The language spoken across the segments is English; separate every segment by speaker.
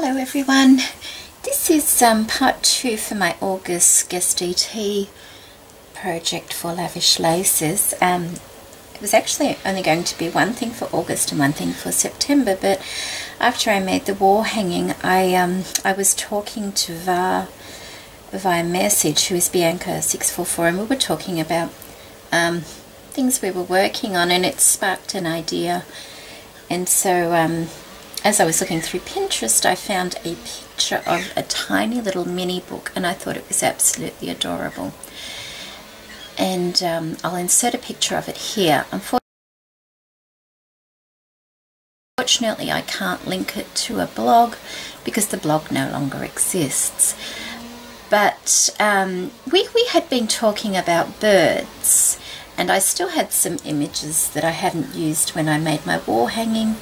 Speaker 1: Hello everyone, this is part 2 for my August Guest DT project for Lavish Laces. It was actually only going to be one thing for August and one thing for September, but after I made the wall hanging, I was talking to via message, who is Bianca644, and we were talking about things we were working on, and it sparked an idea. And so as I was looking through Pinterest, I found a picture of a tiny little mini book, and I thought it was absolutely adorable. And I'll insert a picture of it here. Unfortunately, I can't link it to a blog because the blog no longer exists. But we had been talking about birds, and I still had some images that I hadn't used when I made my wall hanging.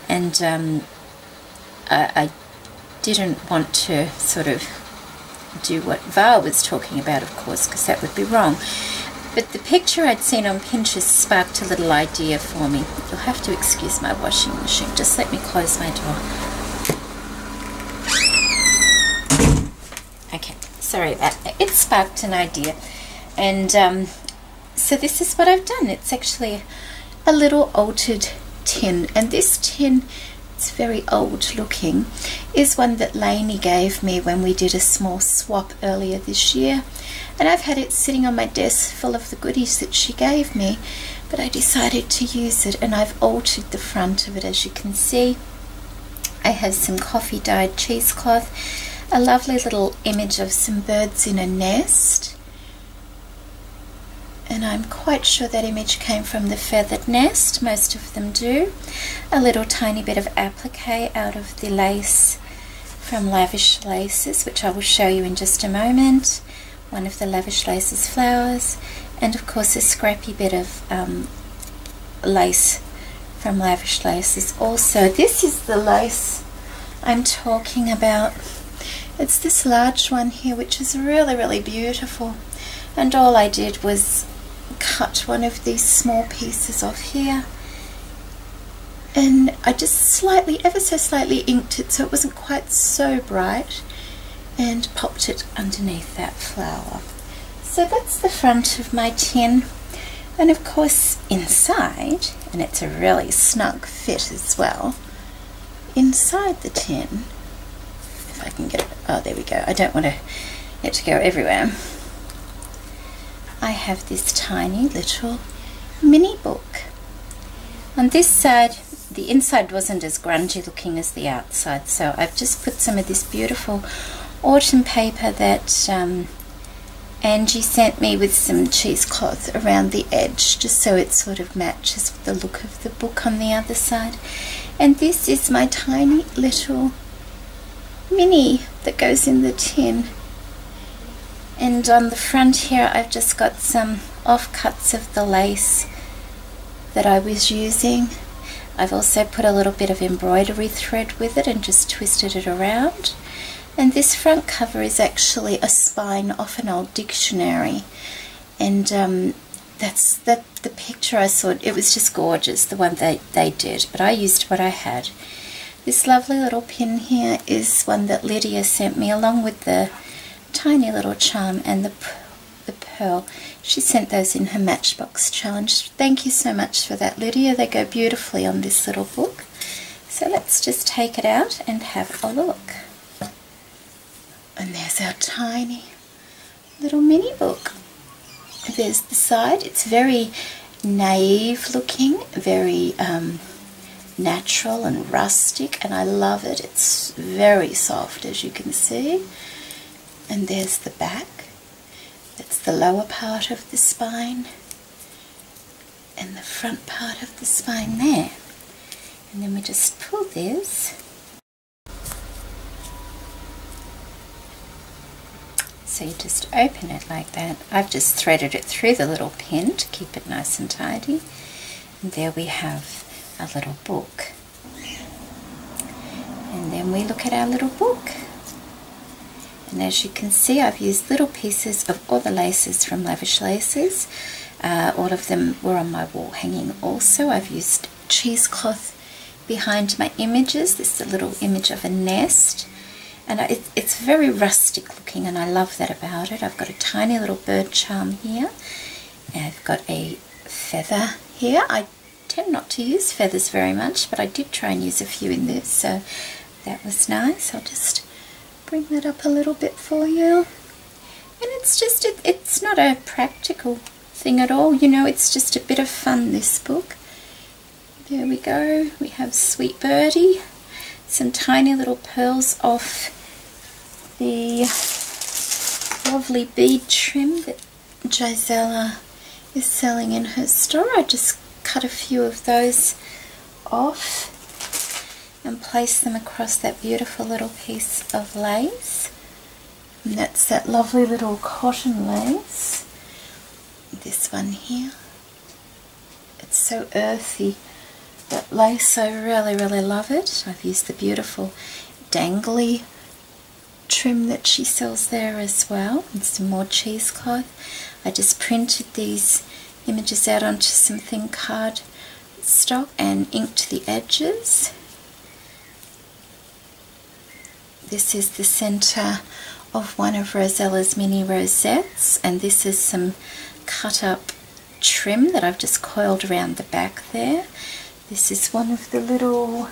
Speaker 1: And I didn't want to sort of do what Val was talking about, of course, because that would be wrong. But the picture I'd seen on Pinterest sparked a little idea for me. You'll have to excuse my washing machine. Just let me close my door. Okay, sorry about that. It sparked an idea. And so this is what I've done. It's actually a little altered tin, and this tin, it's very old looking, is one that Lainey gave me when we did a small swap earlier this year, and I've had it sitting on my desk full of the goodies that she gave me, but I decided to use it, and I've altered the front of it. As you can see, I have some coffee dyed cheesecloth, a lovely little image of some birds in a nest, and I'm quite sure that image came from the Feathered Nest. Most of them do. A little tiny bit of applique out of the lace from Lavish Laces, which I will show you in just a moment. One of the Lavish Laces flowers, and of course a scrappy bit of lace from Lavish Laces also. This is the lace I'm talking about. It's this large one here, which is really, really beautiful, and all I did was cut one of these small pieces off here, and I just slightly, ever so slightly, inked it so it wasn't quite so bright, and popped it underneath that flower. So that's the front of my tin, and of course inside, and it's a really snug fit as well, inside the tin, if I can get it, oh there we go, I don't want it to go everywhere, I have this tiny little mini book. On this side, the inside wasn't as grungy looking as the outside, so I've just put some of this beautiful autumn paper that Angie sent me with some cheesecloth around the edge, just so it sort of matches with the look of the book on the other side. And this is my tiny little mini that goes in the tin. And on the front here, I've just got some offcuts of the lace that I was using. I've also put a little bit of embroidery thread with it and just twisted it around. And this front cover is actually a spine off an old dictionary. And that's the picture I saw. It was just gorgeous, the one they did, but I used what I had. This lovely little pin here is one that Lydia sent me, along with the tiny little charm and the pearl. She sent those in her Matchbox challenge. Thank you so much for that, Lydia. They go beautifully on this little book. So let's just take it out and have a look. And there's our tiny little mini book. There's the side. It's very naive looking, very natural and rustic, and I love it. It's very soft, as you can see. And there's the back. That's the lower part of the spine, and the front part of the spine there. And then we just pull this. So you just open it like that. I've just threaded it through the little pin to keep it nice and tidy. And there we have a little book. And then we look at our little book. And as you can see, I've used little pieces of all the laces from Lavish Laces. All of them were on my wall hanging also. I've used cheesecloth behind my images. This is a little image of a nest, and it's very rustic looking, and I love that about it. I've got a tiny little bird charm here, and I've got a feather here. I tend not to use feathers very much, but I did try and use a few in this, so that was nice. I'll just bring that up a little bit for you. And it's just, it's not a practical thing at all, you know, it's just a bit of fun, this book. There we go, we have Sweet Birdie, some tiny little pearls off the lovely bead trim that Gisela is selling in her store. I just cut a few of those off and place them across that beautiful little piece of lace. And that's that lovely little cotton lace. This one here. It's so earthy, that lace. I really, really love it. I've used the beautiful dangly trim that she sells there as well, and some more cheesecloth. I just printed these images out onto some thin card stock and inked the edges. This is the center of one of Rosella's mini rosettes, and this is some cut up trim that I've just coiled around the back there. This is one of the little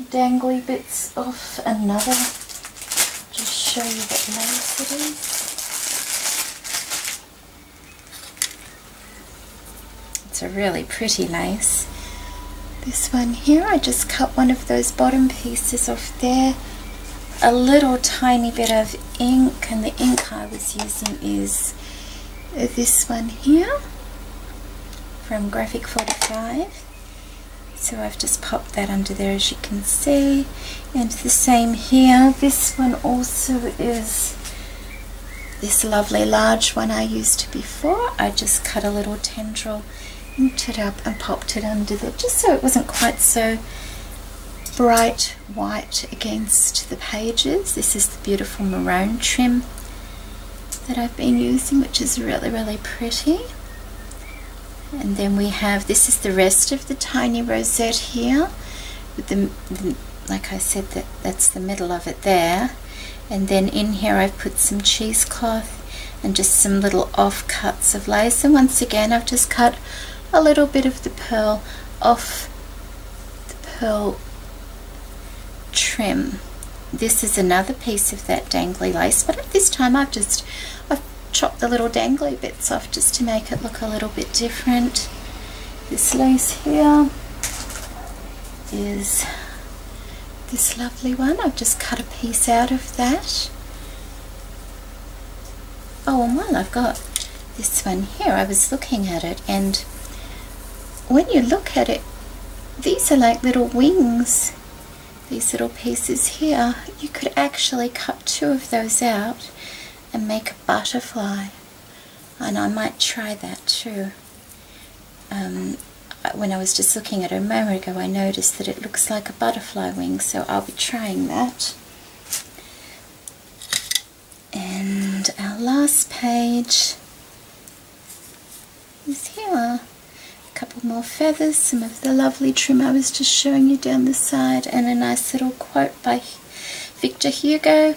Speaker 1: dangly bits of another. Just show you what lace it is. It's a really pretty lace. This one here, I just cut one of those bottom pieces off there. A little tiny bit of ink, and the ink I was using is this one here from Graphic 45. So I've just popped that under there, as you can see, and the same here. This one also is this lovely large one I used before. I just cut a little tendril, inked it up and popped it under there, just so it wasn't quite so bright white against the pages. This is the beautiful maroon trim that I've been using, which is really, really pretty. And then we have, this is the rest of the tiny rosette here, with the like I said, that's the middle of it there. And then in here I've put some cheesecloth and just some little offcuts of lace. And once again I've just cut a little bit of the pearl off the pearl trim. This is another piece of that dangly lace, but at this time I've chopped the little dangly bits off just to make it look a little bit different. This lace here is this lovely one. I've just cut a piece out of that. Oh, and while I've got this one here, I was looking at it, and when you look at it, these are like little wings. These little pieces here, you could actually cut two of those out and make a butterfly, and I might try that too. When I was just looking at it a moment ago, I noticed that it looks like a butterfly wing, so I'll be trying that. And our last page is here. A couple more feathers, some of the lovely trim I was just showing you down the side, and a nice little quote by Victor Hugo.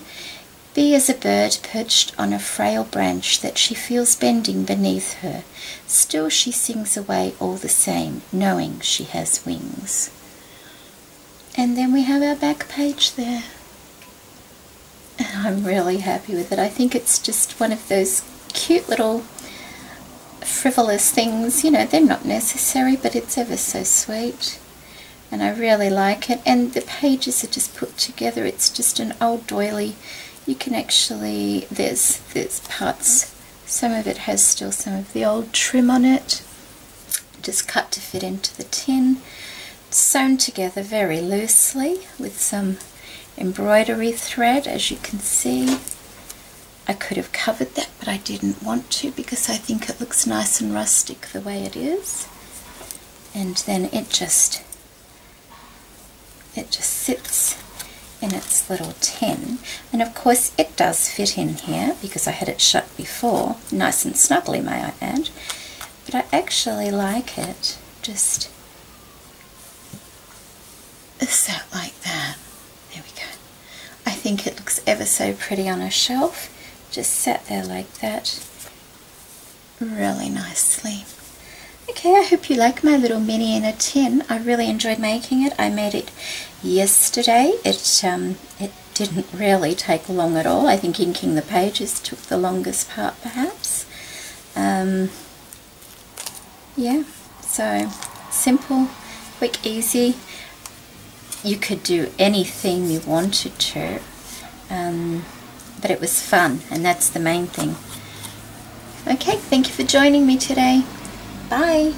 Speaker 1: Be as a bird perched on a frail branch that she feels bending beneath her. Still she sings away all the same, knowing she has wings. And then we have our back page there. And I'm really happy with it. I think it's just one of those cute little frivolous things. You know, they're not necessary, but it's ever so sweet. And I really like it. And the pages are just put together. It's just an old doily. You can actually, there's parts, some of it has still some of the old trim on it, just cut to fit into the tin, sewn together very loosely with some embroidery thread, as you can see. I could have covered that, but I didn't want to because I think it looks nice and rustic the way it is. And then it just sits in its little tin, and of course it does fit in here because I had it shut before, nice and snugly may I add, but I actually like it just So like that. There we go. I think it looks ever so pretty on a shelf. Just sat there like that. Really nicely. Okay, I hope you like my little mini in a tin. I really enjoyed making it. I made it yesterday. It didn't really take long at all. I think inking the pages took the longest part perhaps. Yeah, so simple, quick, easy. You could do any theme you wanted to, but it was fun, and that's the main thing. Okay, thank you for joining me today. Bye.